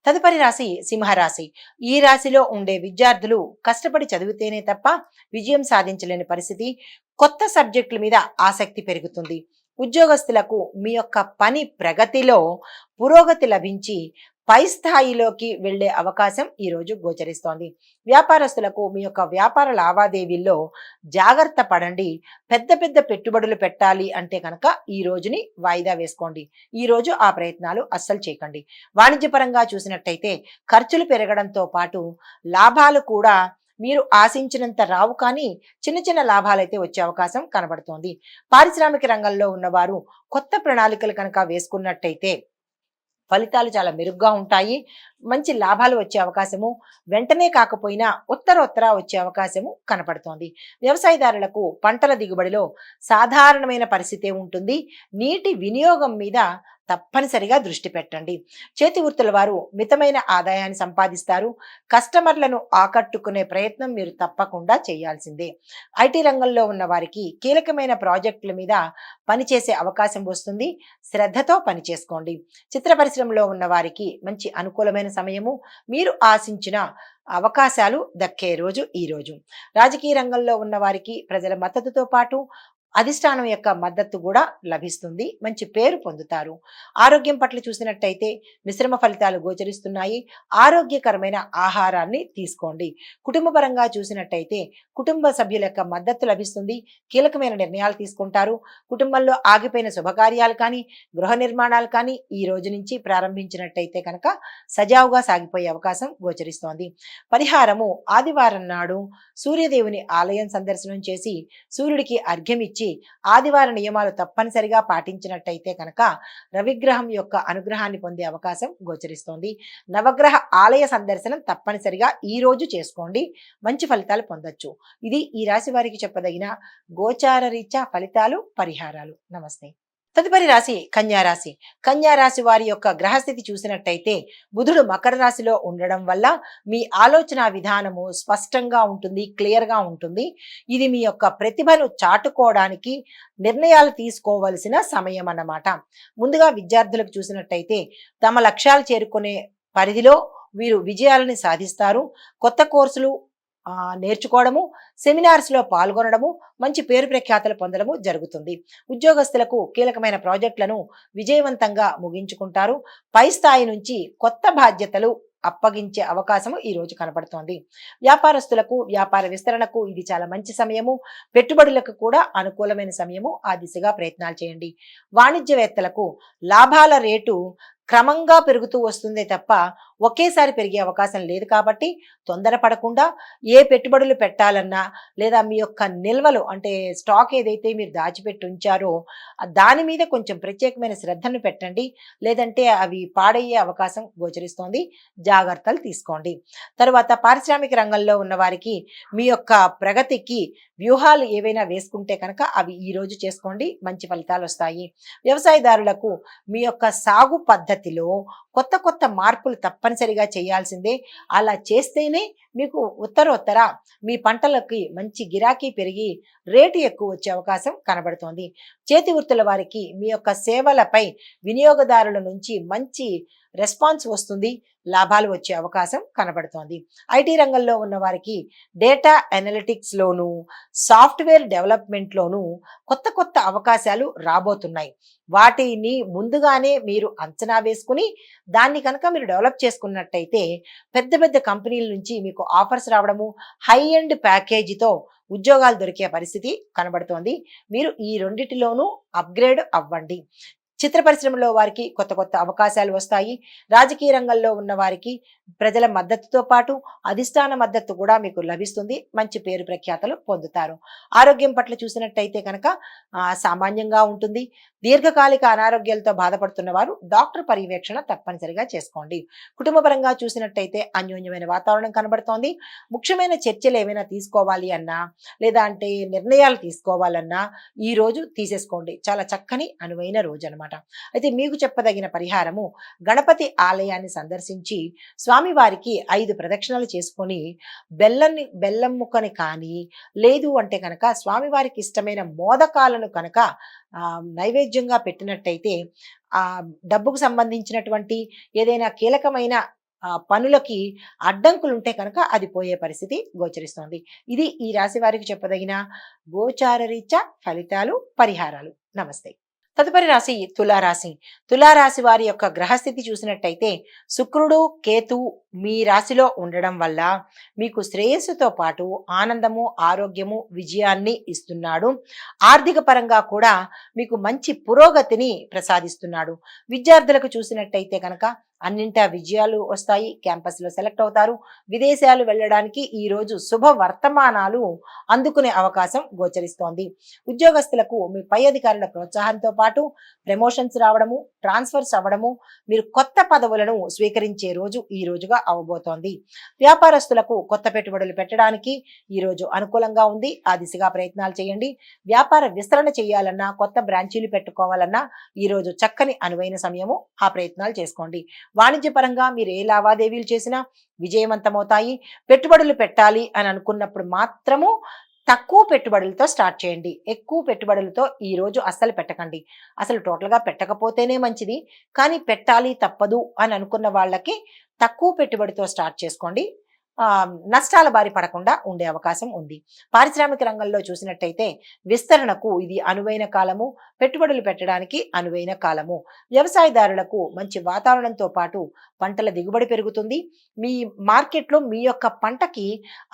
తదుపరి రాశి సింహరాశి. ఈ రాశిలో ఉండే విద్యార్థులు కష్టపడి చదివితేనే తప్ప విజయం సాధించలేని పరిస్థితి. కొత్త సబ్జెక్టుల మీద ఆసక్తి పెరుగుతుంది. ఉద్యోగస్తులకు మీ యొక్క పని ప్రగతిలో పురోగతి లభించి పై స్థాయిలోకి వెళ్ళే అవకాశం ఈరోజు గోచరిస్తోంది. వ్యాపారస్తులకు మీ యొక్క వ్యాపార లావాదేవీల్లో జాగ్రత్త పడండి. పెద్ద పెద్ద పెట్టుబడులు పెట్టాలి అంటే కనుక ఈ రోజుని వాయిదా వేసుకోండి. ఈ రోజు ఆ ప్రయత్నాలు అస్సలు చేయకండి. వాణిజ్యపరంగా చూసినట్టయితే ఖర్చులు పెరగడంతో పాటు లాభాలు కూడా మీరు ఆశించినంత రావు, కానీ చిన్న చిన్న లాభాలైతే వచ్చే అవకాశం కనబడుతోంది. పారిశ్రామిక రంగంలో ఉన్నవారు కొత్త ప్రణాళికలు కనుక వేసుకున్నట్టయితే ఫలితాలు చాలా మెరుగ్గా ఉంటాయి. మంచి లాభాలు వచ్చే అవకాశము వెంటనే కాకపోయినా ఉత్తరోత్తర వచ్చే అవకాశము కనపడుతోంది. వ్యవసాయదారులకు పంటల దిగుబడిలో సాధారణమైన పరిస్థితే ఉంటుంది. నీటి వినియోగం మీద తప్పనిసరిగా దృష్టి పెట్టండి. చేతి వృత్తుల వారు మితమైన ఆదాయాన్ని సంపాదిస్తారు. కస్టమర్లను ఆకట్టుకునే ప్రయత్నం మీరు తప్పకుండా చేయాల్సిందే. ఐటీ రంగంలో ఉన్న వారికి కీలకమైన ప్రాజెక్టుల మీద పనిచేసే అవకాశం వస్తుంది. శ్రద్ధతో పనిచేసుకోండి. చిత్ర పరిశ్రమలో ఉన్న వారికి మంచి అనుకూలమైన సమయము. మీరు ఆశించిన అవకాశాలు దక్కే రోజు ఈ రోజు. రాజకీయ రంగంలో ఉన్న వారికి ప్రజల మద్దతుతో పాటు అధిష్టానం యొక్క మద్దతు కూడా లభిస్తుంది. మంచి పేరు పొందుతారు. ఆరోగ్యం పట్ల చూసినట్టయితే మిశ్రమ ఫలితాలు గోచరిస్తున్నాయి. ఆరోగ్యకరమైన ఆహారాన్ని తీసుకోండి. కుటుంబ పరంగా చూసినట్టయితే కుటుంబ సభ్యుల యొక్క మద్దతు లభిస్తుంది. కీలకమైన నిర్ణయాలు తీసుకుంటారు. కుటుంబంలో ఆగిపోయిన శుభకార్యాలు కానీ గృహ నిర్మాణాలు కానీ ఈ రోజు నుంచి ప్రారంభించినట్టయితే కనుక సజావుగా సాగిపోయే అవకాశం గోచరిస్తోంది. పరిహారము ఆదివారం నాడు సూర్యదేవుని ఆలయం సందర్శనం చేసి సూర్యుడికి అర్ఘ్యం ఇచ్చి ఆదివార నియమాలు తప్పనిసరిగా పాటించినట్టయితే కనుక రవిగ్రహం యొక్క అనుగ్రహాన్ని పొందే అవకాశం గోచరిస్తోంది. నవగ్రహ ఆలయ సందర్శనం తప్పనిసరిగా ఈ రోజు చేసుకోండి. మంచి ఫలితాలు పొందొచ్చు. ఇది ఈ రాశి వారికి చెప్పదగిన గోచార రీత్యా ఫలితాలు, పరిహారాలు. నమస్తే. తదుపరి రాశి కన్యా రాశి. కన్యా రాశి వారి యొక్క గ్రహస్థితి చూసినట్టయితే బుధుడు మకర రాశిలో ఉండడం వల్ల మీ ఆలోచన విధానము స్పష్టంగా ఉంటుంది, క్లియర్గా ఉంటుంది. ఇది మీ యొక్క ప్రతిభను చాటుకోవడానికి నిర్ణయాలు తీసుకోవలసిన సమయం అన్నమాట. ముందుగా విద్యార్థులకు చూసినట్టయితే తమ లక్ష్యాలు చేరుకునే పరిధిలో వీరు విజయాలని సాధిస్తారు. కొత్త కోర్సులు నేర్చుకోవడము, సెమినార్స్లో పాల్గొనడము, మంచి పేరు ప్రఖ్యాతలు పొందడము జరుగుతుంది. ఉద్యోగస్తులకు కీలకమైన ప్రాజెక్టులను విజయవంతంగా ముగించుకుంటారు. పై స్థాయి నుంచి కొత్త బాధ్యతలు అప్పగించే అవకాశము ఈ రోజు కనబడుతోంది. వ్యాపారస్తులకు వ్యాపార విస్తరణకు ఇది చాలా మంచి సమయము. పెట్టుబడులకు కూడా అనుకూలమైన సమయము. ఆ దిశగా ప్రయత్నాలు చేయండి. వాణిజ్యవేత్తలకు లాభాల రేటు క్రమంగా పెరుగుతూ వస్తుందే తప్ప ఒకేసారి పెరిగే అవకాశం లేదు. కాబట్టి తొందరపడకుండా ఏ పెట్టుబడులు పెట్టాలన్నా లేదా మీ యొక్క నిల్వలు అంటే స్టాక్ ఏదైతే మీరు దాచిపెట్టి ఉంచారో దాని మీద కొంచెం ప్రత్యేకమైన శ్రద్ధను పెట్టండి. లేదంటే అవి పాడయ్యే అవకాశం గోచరిస్తోంది. జాగ్రత్తలు తీసుకోండి. తరువాత పారిశ్రామిక రంగంలో ఉన్న వారికి మీ యొక్క ప్రగతికి వ్యూహాలు ఏవైనా వేసుకుంటే కనుక అవి ఈ రోజు చేసుకోండి. మంచి ఫలితాలు వస్తాయి. వ్యవసాయదారులకు మీ యొక్క సాగు పద్ధతిలో కొత్త కొత్త మార్పులు తప్పనిసరిగా చేయాల్సిందే. అలా చేస్తేనే మీకు ఉత్తరోత్తర మీ పంటలకి మంచి గిరాకీ పెరిగి రేటు ఎక్కువ వచ్చే అవకాశం కనబడుతోంది. చేతి వృత్తుల వారికి మీ యొక్క సేవలపై వినియోగదారుల నుంచి మంచి రెస్పాన్స్ వస్తుంది. లాభాలు వచ్చే అవకాశం కనబడుతోంది. ఐటీ రంగంలో ఉన్న వారికి డేటా అనలిటిక్స్లోను సాఫ్ట్వేర్ డెవలప్మెంట్లోను కొత్త కొత్త అవకాశాలు రాబోతున్నాయి. వాటిని ముందుగానే మీరు అంచనా వేసుకుని దాన్ని కనుక మీరు డెవలప్ చేసుకున్నట్టయితే పెద్ద పెద్ద కంపెనీల నుంచి మీకు ఆఫర్స్ రావడము, హై ఎండ్ ప్యాకేజీతో ఉద్యోగాలు దొరికే పరిస్థితి కనబడుతోంది. మీరు ఈ రెండిటిలోనూ అప్గ్రేడ్ అవ్వండి. చిత్ర పరిశ్రమలో వారికి కొత్త కొత్త అవకాశాలు వస్తాయి. రాజకీయ రంగంలో ఉన్న వారికి ప్రజల మద్దతుతో పాటు అధిష్టాన మద్దతు కూడా మీకు లభిస్తుంది. మంచి పేరు ప్రఖ్యాతలు పొందుతారు. ఆరోగ్యం పట్ల చూసినట్టయితే కనుక సామాన్యంగా ఉంటుంది. దీర్ఘకాలిక అనారోగ్యాలతో బాధపడుతున్న వారు డాక్టర్ పర్యవేక్షణ తప్పనిసరిగా చేసుకోండి. కుటుంబ పరంగా చూసినట్టయితే అన్యోన్యమైన వాతావరణం కనబడుతోంది. ముఖ్యమైన చర్చలు ఏమైనా తీసుకోవాలి అన్నా లేదా అంటే నిర్ణయాలు తీసుకోవాలన్నా ఈ రోజు తీసేసుకోండి. చాలా చక్కని అనువైన రోజు అనమాట. అయితే మీకు చెప్పదగిన పరిహారము గణపతి ఆలయాన్ని సందర్శించి స్వామివారికి 5 ప్రదక్షిణలు చేసుకొని బెల్లం ముక్కని కానీ లేదు అంటే కనుక స్వామివారికి ఇష్టమైన మోదకాలను కనుక నైవేద్యంగా పెట్టినట్టయితే డబ్బుకు సంబంధించినటువంటి ఏదైనా కీలకమైన పనులకి అడ్డంకులుంటే కనుక అది పోయే పరిస్థితి గోచరిస్తోంది. ఇది ఈ రాశి వారికి చెప్పదగిన గోచార రీత్యా ఫలితాలు, పరిహారాలు. నమస్తే. తదుపరి రాశి తులారాశి. తులారాశి వారి యొక్క గ్రహస్థితి చూసినట్టయితే శుక్రుడు, కేతువు మీ రాశిలో ఉండడం వల్ల మీకు శ్రేయస్సుతో పాటు ఆనందము, ఆరోగ్యము, విజయాన్ని ఇస్తున్నాడు. ఆర్థిక పరంగా కూడా మీకు మంచి పురోగతిని ప్రసాదిస్తున్నాడు. విద్యార్థులకు చూసినట్టయితే కనుక అన్నింటా విజయాలు వస్తాయి. క్యాంపస్లో సెలెక్ట్ అవుతారు. విదేశాలు వెళ్ళడానికి ఈ రోజు శుభ వర్తమానాలు అందుకునే అవకాశం గోచరిస్తోంది. ఉద్యోగస్తులకు మీ పై అధికారుల ప్రోత్సాహంతో పాటు ప్రమోషన్స్ రావడము, ట్రాన్స్ఫర్స్ అవ్వడము, మీరు కొత్త పదవులను స్వీకరించే రోజు ఈ రోజుగా అవబోతోంది. వ్యాపారస్తులకు కొత్త పెట్టుబడులు పెట్టడానికి ఈ రోజు అనుకూలంగా ఉంది. ఆ దిశగా ప్రయత్నాలు చేయండి. వ్యాపార విస్తరణ చేయాలన్నా, కొత్త బ్రాంచీలు పెట్టుకోవాలన్నా ఈ రోజు చక్కని అనువైన సమయము. ఆ ప్రయత్నాలు చేసుకోండి. వాణిజ్యపరంగా మీరు ఏ లావాదేవీలు చేసినా విజయవంతమవుతాయి. పెట్టుబడులు పెట్టాలి అని అనుకున్నప్పుడు మాత్రము తక్కువ పెట్టుబడులతో స్టార్ట్ చేయండి. ఎక్కువ పెట్టుబడులతో ఈ రోజు అస్సలు పెట్టకండి. అసలు టోటల్గా పెట్టకపోతేనే మంచిది. కానీ పెట్టాలి తప్పదు అని అనుకున్న వాళ్ళకి తక్కువ పెట్టుబడితో స్టార్ట్ చేసుకోండి. నష్టాల బారి పడకుండా ఉండే అవకాశం ఉంది. పారిశ్రామిక రంగంలో చూసినట్టయితే విస్తరణకు ఇది అనువైన కాలము. పెట్టుబడులు పెట్టడానికి అనువైన కాలము. వ్యవసాయదారులకు మంచి వాతావరణంతో పాటు పంటల దిగుబడి పెరుగుతుంది. మీ మార్కెట్లో మీ యొక్క పంటకి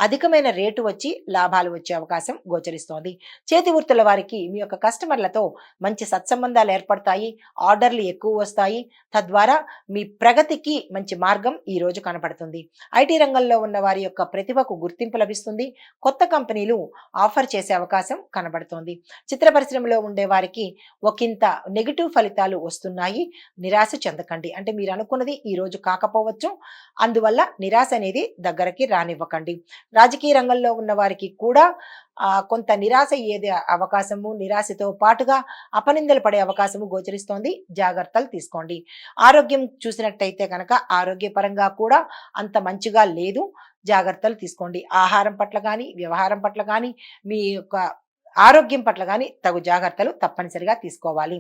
అధికమైన రేటు వచ్చి లాభాలు వచ్చే అవకాశం గోచరిస్తోంది. చేతి వృత్తుల వారికి మీ యొక్క కస్టమర్లతో మంచి సత్సంబంధాలు ఏర్పడతాయి. ఆర్డర్లు ఎక్కువ వస్తాయి. తద్వారా మీ ప్రగతికి మంచి మార్గం ఈ రోజు కనపడుతుంది. ఐటీ రంగంలో ఉన్న వారి యొక్క ప్రతిభకు గుర్తింపు లభిస్తుంది. కొత్త కంపెనీలు ఆఫర్ చేసే అవకాశం కనబడుతోంది. చిత్ర పరిశ్రమలో ఉండే వారికి ఒకంత నెగిటివ్ ఫలితాలు వస్తున్నాయి. నిరాశ చెందకండి. అంటే మీరు అనుకున్నది ఈ రోజు కాకపోవచ్చు. అందువల్ల నిరాశ అనేది దగ్గరకి రానివ్వకండి. రాజకీయ రంగంలో ఉన్న వారికి కూడా కొంత నిరాశ అయ్యేది అవకాశము, నిరాశతో పాటుగా అపనిందలు పడే అవకాశము గోచరిస్తోంది. జాగ్రత్తలు తీసుకోండి. ఆరోగ్యం చూసినట్టయితే కనుక ఆరోగ్యపరంగా కూడా అంత మంచిగా లేదు. జాగ్రత్తలు తీసుకోండి. ఆహారం పట్ల కానీ, వ్యవహారం పట్ల కానీ, మీ యొక్క ఆరోగ్యం పట్ల కానీ తగు జాగ్రత్తలు తప్పనిసరిగా తీసుకోవాలి.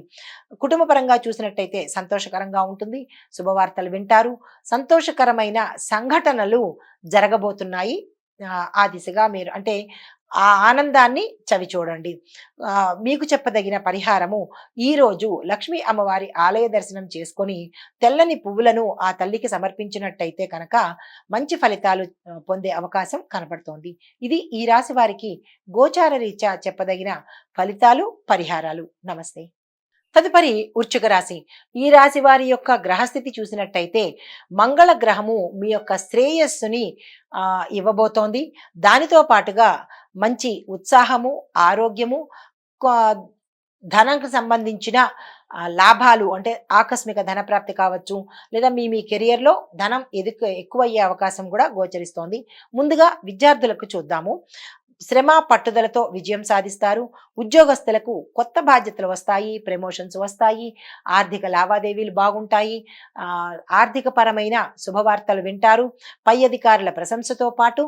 కుటుంబ పరంగా చూసినట్టయితే సంతోషకరంగా ఉంటుంది. శుభవార్తలు వింటారు. సంతోషకరమైన సంఘటనలు జరగబోతున్నాయి. ఆ దిశగా మీరు అంటే ఆ ఆనందాన్ని చవి చూడండి. మీకు చెప్పదగిన పరిహారము ఈరోజు లక్ష్మీ అమ్మవారి ఆలయ దర్శనం చేసుకొని తెల్లని పువ్వులను ఆ తల్లికి సమర్పించినట్టయితే కనుక మంచి ఫలితాలు పొందే అవకాశం కనపడుతోంది. ఇది ఈ రాశి వారికి గోచార రీత్యా చెప్పదగిన ఫలితాలు, పరిహారాలు. నమస్తే. తదుపరి వృశ్చిక రాశి. ఈ రాశి వారి యొక్క గ్రహస్థితి చూసినట్టయితే మంగళ గ్రహము మీ యొక్క శ్రేయస్సుని ఇవ్వబోతోంది. దానితో పాటుగా మంచి ఉత్సాహము, ఆరోగ్యము, ధనంకు సంబంధించిన లాభాలు అంటే ఆకస్మిక ధన ప్రాప్తి కావచ్చు, లేదా మీ కెరియర్లో ధనం ఎక్కువయ్యే అవకాశం కూడా గోచరిస్తోంది. ముందుగా విద్యార్థులకు చూద్దాము. శ్రమ పట్టుదలతో విజయం సాధిస్తారు. ఉద్యోగస్తులకు కొత్త బాధ్యతలు వస్తాయి. ప్రమోషన్స్ వస్తాయి. ఆర్థిక లావాదేవీలు బాగుంటాయి. ఆర్థిక పరమైన శుభవార్తలు వింటారు. పై అధికారుల ప్రశంసతో పాటు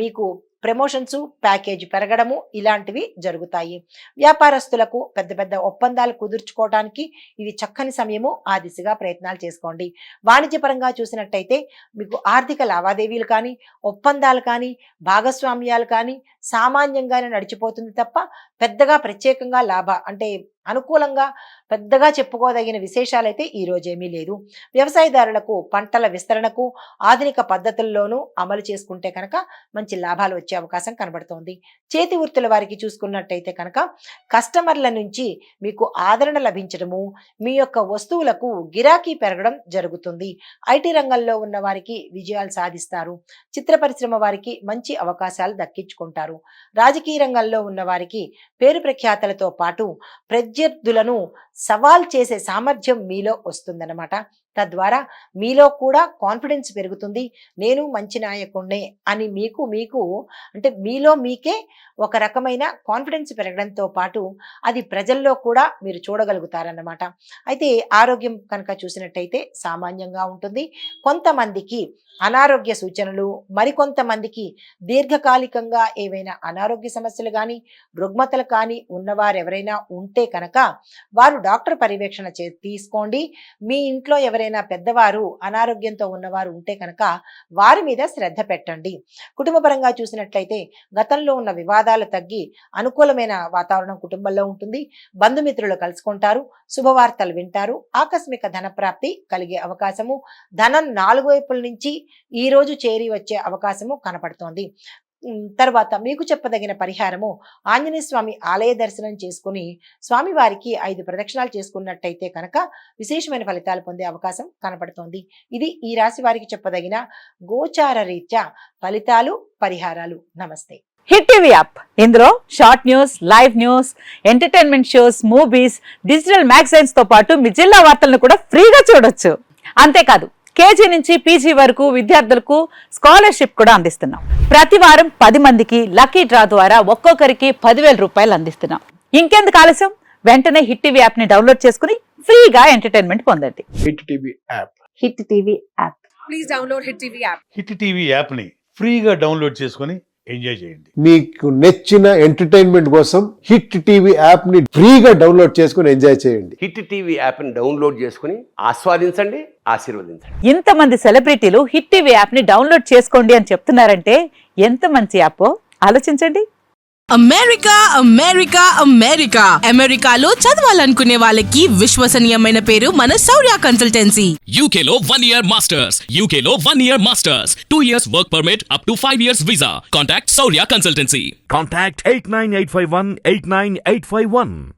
మీకు ప్రమోషన్స్, ప్యాకేజ్ పెరగడము ఇలాంటివి జరుగుతాయి. వ్యాపారస్తులకు పెద్ద పెద్ద ఒప్పందాలు కుదుర్చుకోవడానికి ఇది చక్కని సమయము. ఆ దిశగా ప్రయత్నాలు చేసుకోండి. వాణిజ్యపరంగా చూసినట్టయితే మీకు ఆర్థిక లావాదేవీలు కానీ, ఒప్పందాలు కానీ, భాగస్వామ్యాలు కానీ సామాన్యంగానే నడిచిపోతుంది తప్ప పెద్దగా ప్రత్యేకంగా అంటే అనుకూలంగా పెద్దగా చెప్పుకోదగిన విశేషాలైతే ఈ రోజేమీ లేదు. వ్యవసాయదారులకు పంటల విస్తరణకు ఆధునిక పద్ధతుల్లోనూ అమలు చేసుకుంటే కనుక మంచి లాభాలు వచ్చే అవకాశం కనబడుతోంది. చేతి వృత్తుల వారికి చూసుకున్నట్టయితే కనుక కస్టమర్ల నుంచి మీకు ఆదరణ లభించడము, మీ యొక్క వస్తువులకు గిరాకీ పెరగడం జరుగుతుంది. ఐటీ రంగంలో ఉన్న వారికి విజయాలు సాధిస్తారు. చిత్ర పరిశ్రమ వారికి మంచి అవకాశాలు దక్కించుకుంటారు. రాజకీయ రంగంలో ఉన్న వారికి పేరు ప్రఖ్యాతలతో పాటు ప్రత్యర్థులను సవాల్ చేసే సామర్థ్యం మీలో వస్తుందన్నమాట. తద్వారా మీలో కూడా కాన్ఫిడెన్స్ పెరుగుతుంది. నేను మంచి నాయకుడినే అని మీకు అంటే మీలో మీకే ఒక రకమైన కాన్ఫిడెన్స్ పెరగడంతో పాటు అది ప్రజల్లో కూడా మీరు చూడగలుగుతారన్నమాట. అయితే ఆరోగ్యం కనుక చూసినట్టయితే సామాన్యంగా ఉంటుంది. కొంతమందికి అనారోగ్య సూచనలు, మరికొంతమందికి దీర్ఘకాలికంగా ఏవైనా అనారోగ్య సమస్యలు కానీ, రుగ్మతలు కానీ ఉన్నవారు ఎవరైనా ఉంటే కనుక వారు డాక్టర్ పర్యవేక్షణ తీసుకోండి. మీ ఇంట్లో ఎవరైనా పెద్దవారు అనారోగ్యంతో ఉన్నవారు ఉంటే కనుక వారి మీద శ్రద్ధ పెట్టండి. కుటుంబపరంగా చూసినట్లయితే గతంలో ఉన్న వివాదాలు తగ్గి అనుకూలమైన వాతావరణం కుటుంబంలో ఉంటుంది. బంధుమిత్రులు కలుసుకుంటారు, శుభవార్తలు వింటారు, ఆకస్మిక ధన ప్రాప్తి కలిగే అవకాశము, ధనం 4 వైపుల నుంచి ఈ రోజు చేరి వచ్చే అవకాశము కనపడుతోంది. తర్వాత మీకు చెప్పదగిన పరిహారము, ఆంజనేయ స్వామి ఆలయ దర్శనం చేసుకుని స్వామివారికి 5 ప్రదక్షిణాలు చేసుకున్నట్టయితే కనుక విశేషమైన ఫలితాలు పొందే అవకాశం కనపడుతోంది. ఇది ఈ రాశి వారికి చెప్పదగిన గోచార రీత్యా ఫలితాలు, పరిహారాలు. నమస్తే. హిట్ టీవీ యాప్, ఇందులో short news, live news, entertainment shows, movies, digital magazines తో పాటు మీ జిల్లా వార్తలను కూడా ఫ్రీగా చూడొచ్చు. అంతేకాదు కేజీ నుంచి పీజీ వరకు విద్యార్థులకు స్కాలర్షిప్ కూడా అందిస్తున్నాం. ప్రతి వారం 10 మందికి లక్కీ డ్రా ద్వారా ఒక్కొక్కరికి 10,000 రూపాయలు అందిస్తున్నాం. ఇంకెందుకు ఆలస్యం, వెంటనే హిట్ టీవీ యాప్ ని డౌన్లోడ్ చేసుకుని ఫ్రీగా ఎంటర్టైన్మెంట్ పొందండి. Hit TV app. Hit TV app. Please download hit TV app. Hit TV app ని ఫ్రీగా డౌన్లోడ్ చేసుకొని ఎంజాయ్ చేయండి. మీకు నచ్చిన ఎంటర్టైన్మెంట్ కోసం హిట్ టీవీ యాప్ ని ఫ్రీగా డౌన్లోడ్ చేసుకుని ఎంజాయ్ చేయండి. హిట్ టీవీ యాప్ ని డౌన్లోడ్ చేసుకుని ఆస్వాదించండి, ఆశీర్వదించండి. ఇంతమంది సెలబ్రిటీలు హిట్ టీవీ యాప్ ని డౌన్లోడ్ చేసుకోండి అని చెప్తున్నారంటే ఎంత మంచి యాప్ ఆలోచించండి. అమెరికా అమెరికా అమెరికా అమెరికాలో చదవాలనుకునే వాళ్ళకి విశ్వసనీయమైన పేరు మన శౌర్య కన్సల్టెన్సీ. UK లో 1 year masters. UK లో 1 year masters. 2 years work permit up to 5 years visa. Contact Saurya Consultancy. Contact 89851 89851.